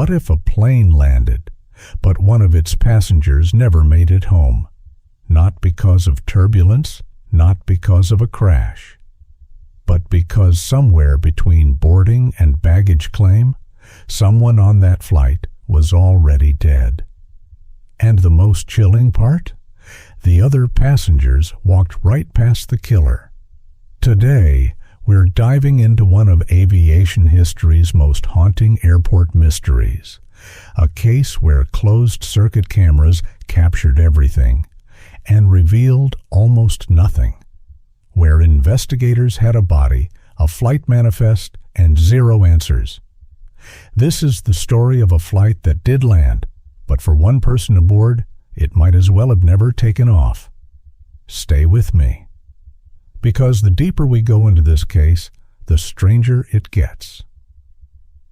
What if a plane landed, but one of its passengers never made it home? Not because of turbulence, not because of a crash, but because somewhere between boarding and baggage claim, someone on that flight was already dead. And the most chilling part? The other passengers walked right past the killer. Today, we're diving into one of aviation history's most haunting airport mysteries, a case where closed-circuit cameras captured everything and revealed almost nothing, where investigators had a body, a flight manifest, and zero answers. This is the story of a flight that did land, but for one person aboard, it might as well have never taken off. Stay with me, because the deeper we go into this case, the stranger it gets.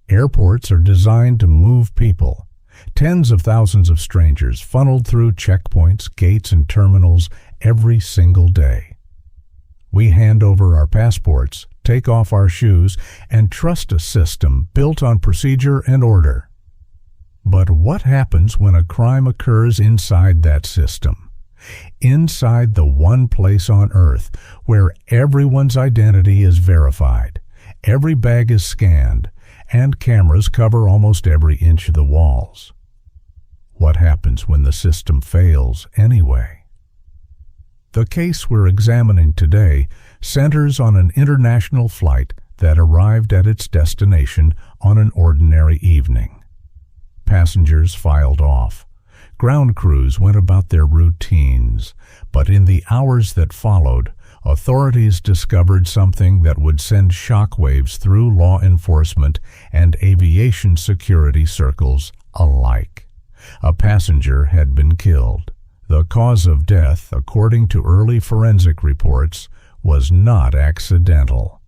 Airports are designed to move people. Tens of thousands of strangers funneled through checkpoints, gates, and terminals every single day. We hand over our passports, take off our shoes, and trust a system built on procedure and order. But what happens when a crime occurs inside that system? Inside the one place on Earth where everyone's identity is verified, every bag is scanned, and cameras cover almost every inch of the walls. What happens when the system fails anyway? The case we're examining today centers on an international flight that arrived at its destination on an ordinary evening. Passengers filed off. Ground crews went about their routines, but in the hours that followed, authorities discovered something that would send shockwaves through law enforcement and aviation security circles alike. A passenger had been killed. The cause of death, according to early forensic reports, was not accidental.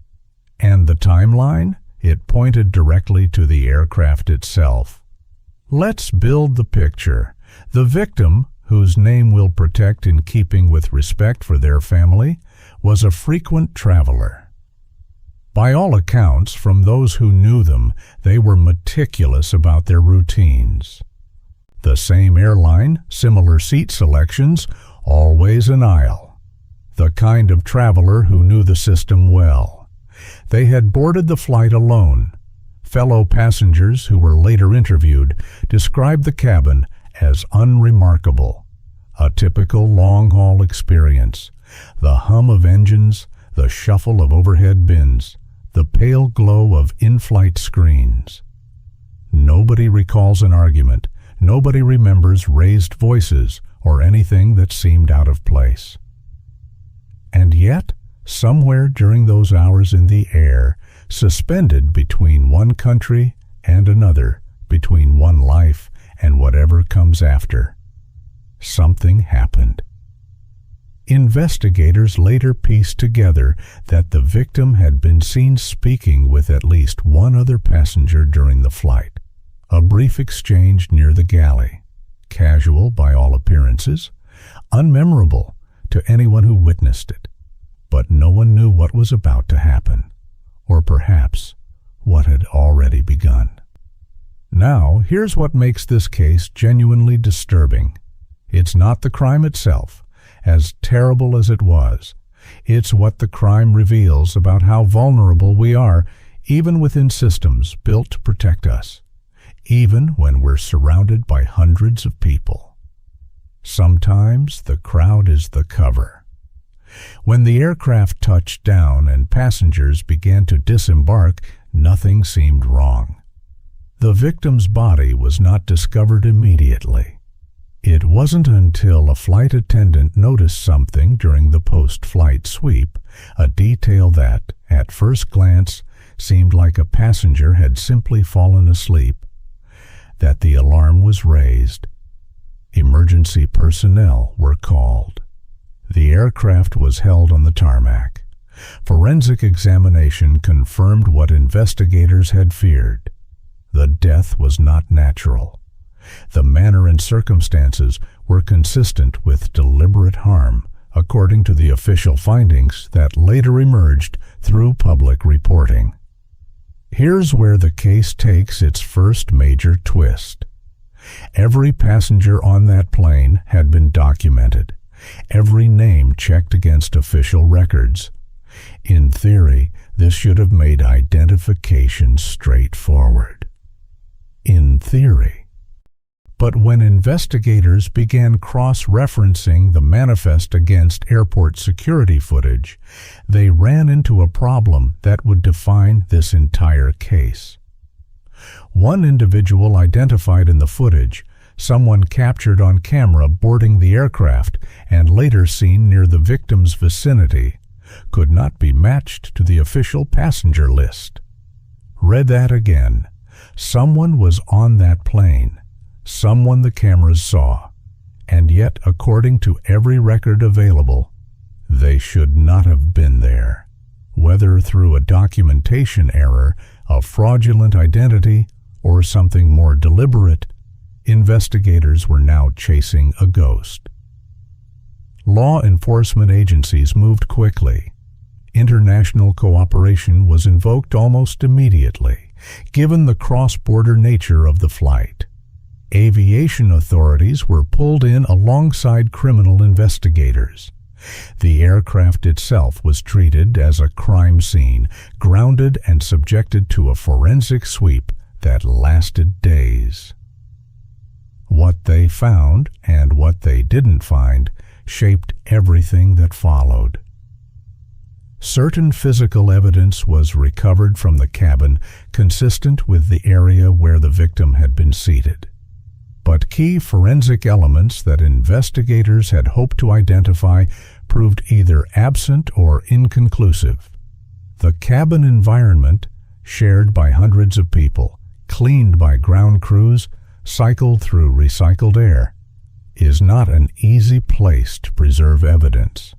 And the timeline? It pointed directly to the aircraft itself. Let's build the picture. The victim, whose name we'll protect in keeping with respect for their family, was a frequent traveler. By all accounts, from those who knew them, they were meticulous about their routines. The same airline, similar seat selections, always an aisle. The kind of traveler who knew the system well. They had boarded the flight alone. Fellow passengers who were later interviewed described the cabin as unremarkable, a typical long-haul experience. The hum of engines, the shuffle of overhead bins, the pale glow of in-flight screens. Nobody recalls an argument. Nobody remembers raised voices or anything that seemed out of place. And yet, somewhere during those hours in the air, suspended between one country and another, between one life and whatever comes after, something happened. Investigators later pieced together that the victim had been seen speaking with at least one other passenger during the flight. A brief exchange near the galley, casual by all appearances, unmemorable to anyone who witnessed it, but no one knew what was about to happen, or perhaps what had already begun. Now, here's what makes this case genuinely disturbing. It's not the crime itself, as terrible as it was. It's what the crime reveals about how vulnerable we are, even within systems built to protect us, even when we're surrounded by hundreds of people. Sometimes the crowd is the cover. When the aircraft touched down and passengers began to disembark, nothing seemed wrong. The victim's body was not discovered immediately. It wasn't until a flight attendant noticed something during the post-flight sweep, a detail that, at first glance, seemed like a passenger had simply fallen asleep, that the alarm was raised. Emergency personnel were called. The aircraft was held on the tarmac. Forensic examination confirmed what investigators had feared. The death was not natural. The manner and circumstances were consistent with deliberate harm, according to the official findings that later emerged through public reporting. Here's where the case takes its first major twist. Every passenger on that plane had been documented, every name checked against official records. In theory, this should have made identification straightforward. In theory. But when investigators began cross-referencing the manifest against airport security footage, they ran into a problem that would define this entire case. One individual identified in the footage, someone captured on camera boarding the aircraft and later seen near the victim's vicinity, could not be matched to the official passenger list. Read that again. Someone was on that plane, someone the cameras saw, and yet, according to every record available, they should not have been there. Whether through a documentation error, a fraudulent identity, or something more deliberate, investigators were now chasing a ghost. Law enforcement agencies moved quickly. International cooperation was invoked almost immediately, given the cross-border nature of the flight. Aviation authorities were pulled in alongside criminal investigators. The aircraft itself was treated as a crime scene, grounded and subjected to a forensic sweep that lasted days. What they found and what they didn't find shaped everything that followed. Certain physical evidence was recovered from the cabin consistent with the area where the victim had been seated. But key forensic elements that investigators had hoped to identify proved either absent or inconclusive. The cabin environment, shared by hundreds of people, cleaned by ground crews, cycled through recycled air, is not an easy place to preserve evidence.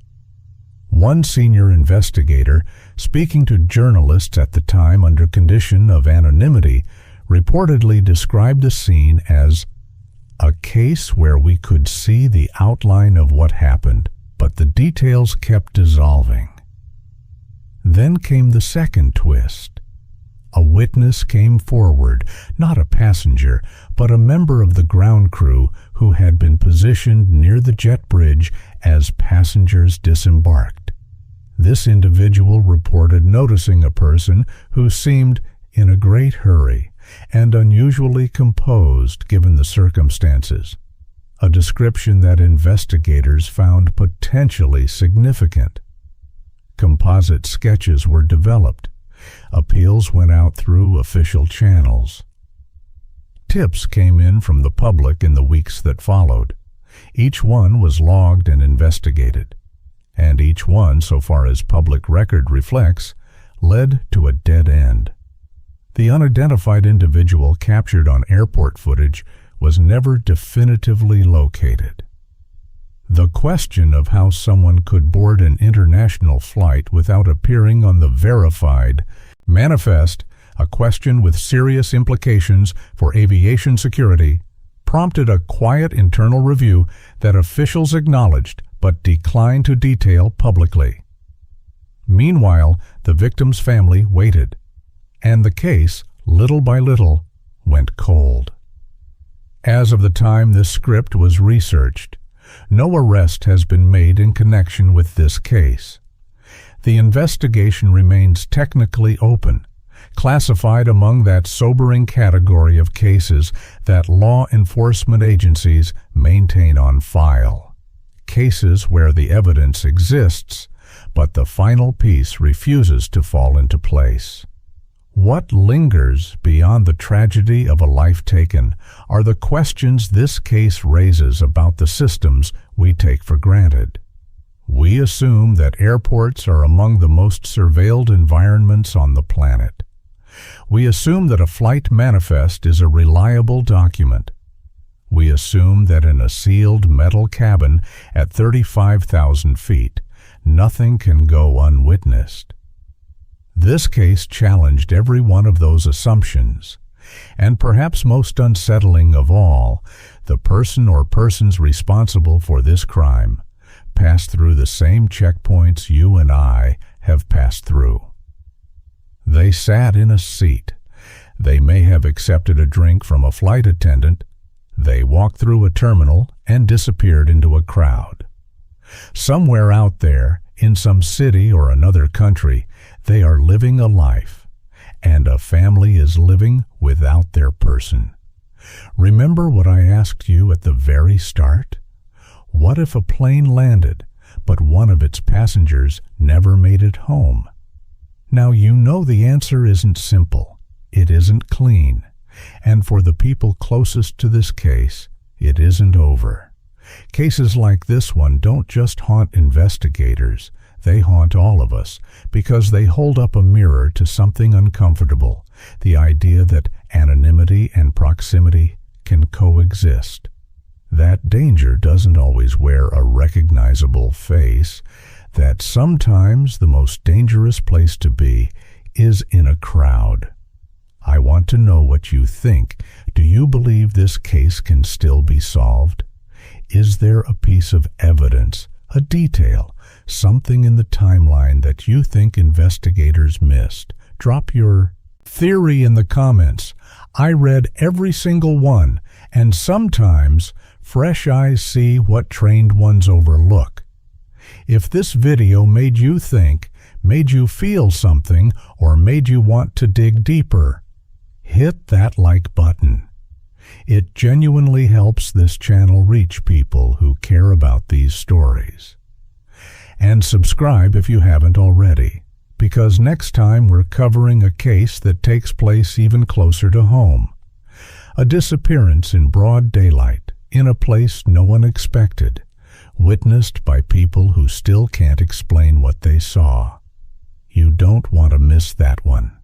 One senior investigator, speaking to journalists at the time under condition of anonymity, reportedly described the scene as a case where we could see the outline of what happened, but the details kept dissolving. Then came the second twist. A witness came forward, not a passenger, but a member of the ground crew who had been positioned near the jet bridge as passengers disembarked. This individual reported noticing a person who seemed in a great hurry and unusually composed given the circumstances, a description that investigators found potentially significant. Composite sketches were developed. Appeals went out through official channels. Tips came in from the public in the weeks that followed. Each one was logged and investigated, and each one, so far as public record reflects, led to a dead end. The unidentified individual captured on airport footage was never definitively located. The question of how someone could board an international flight without appearing on the verified manifest, a question with serious implications for aviation security, prompted a quiet internal review that officials acknowledged but declined to detail publicly. Meanwhile, the victim's family waited, and the case, little by little, went cold. As of the time this script was researched, no arrest has been made in connection with this case. The investigation remains technically open, classified among that sobering category of cases that law enforcement agencies maintain on file. Cases where the evidence exists, but the final piece refuses to fall into place. What lingers beyond the tragedy of a life taken are the questions this case raises about the systems we take for granted. We assume that airports are among the most surveilled environments on the planet. We assume that a flight manifest is a reliable document. We assume that in a sealed metal cabin at 35,000 feet, nothing can go unwitnessed. This case challenged every one of those assumptions, and perhaps most unsettling of all, the person or persons responsible for this crime passed through the same checkpoints you and I have passed through. They sat in a seat. They may have accepted a drink from a flight attendant. They walked through a terminal and disappeared into a crowd. Somewhere out there, in some city or another country, they are living a life, and a family is living without their person. Remember what I asked you at the very start? What if a plane landed, but one of its passengers never made it home? Now you know the answer isn't simple. It isn't clean. And for the people closest to this case, it isn't over. Cases like this one don't just haunt investigators. They haunt all of us because they hold up a mirror to something uncomfortable, the idea that anonymity and proximity can coexist. That danger doesn't always wear a recognizable face, that sometimes the most dangerous place to be is in a crowd. I want to know what you think. Do you believe this case can still be solved? Is there a piece of evidence, a detail, something in the timeline that you think investigators missed? Drop your theory in the comments. I read every single one, and sometimes fresh eyes see what trained ones overlook. If this video made you think, made you feel something, or made you want to dig deeper, hit that like button. It genuinely helps this channel reach people who care about these stories. And subscribe if you haven't already, because next time we're covering a case that takes place even closer to home. A disappearance in broad daylight, in a place no one expected, witnessed by people who still can't explain what they saw. You don't want to miss that one.